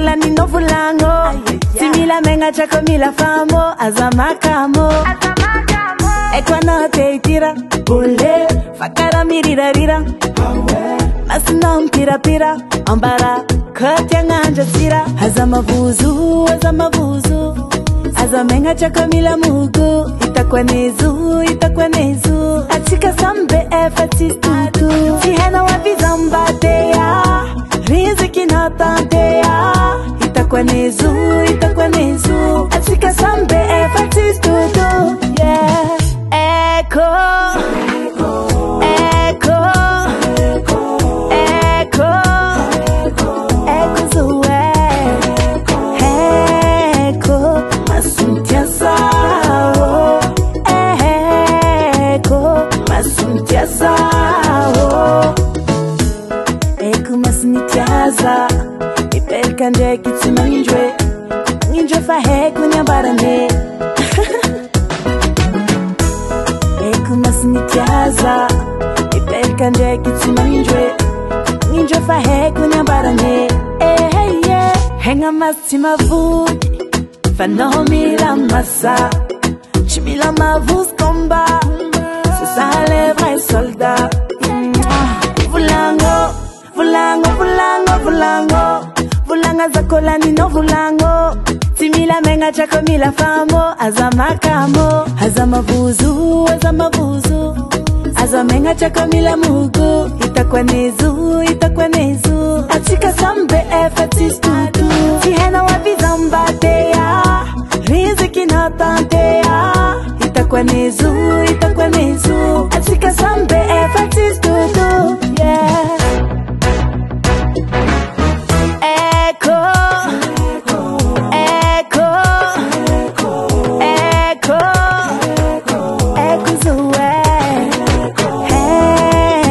zakola nino fulango Simila menga chako mila famo Azamakamo Ekwa no te itira Ule Fakara mirira rira Masina mpira pira Ambara Kotia nganja sira Azamavuzu Azamenga chako mila mugu Itakwa nezu Atika sambe efatis tutu Tihena wavizambatea Riziki na tantea Itakwa nezu Atika sambe efatis tutu Yeah Eko zuwe Eko Masuntia sao Eko Masuntia sao Eko masunitiaza Iperkande kitsuma ninjwe Ninjwe faheku nyambarande Eko masunitiaza Iperkande kitsuma ninjwe Ninjwe faheku nyambarande Henga masima vuki Fanomila massa Chimila mavus comba Ce sont les vrais soldats Vulanga zakola nino vulango Timila menga chako mila famo Azamakamo Azamavuzu Azamenga chako mila mugu Itakwa nezu Atika sambe efatis tutu Tihena wavizambatea Riziki na tantea Itakwa nezu Atika sambe efatis tutu Yeah Eko zuwe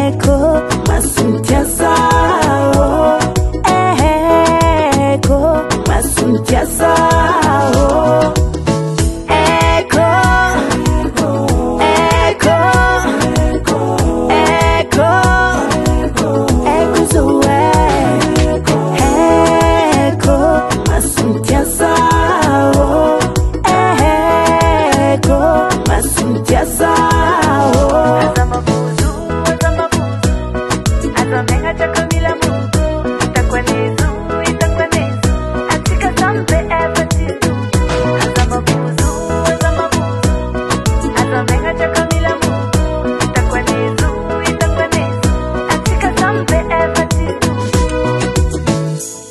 Eko Masuntia sao Eko Masuntia sao Eko zuwe Eko Masuntia sao Eko Masuntia sao Azamenga chako mila mugu Itakwa nezu Atika sambe efatis tutu Azamavuzu Azamenga chako mila mugu Itakwa nezu Atika sambe efatis tutu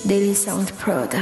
Daily Sound Proda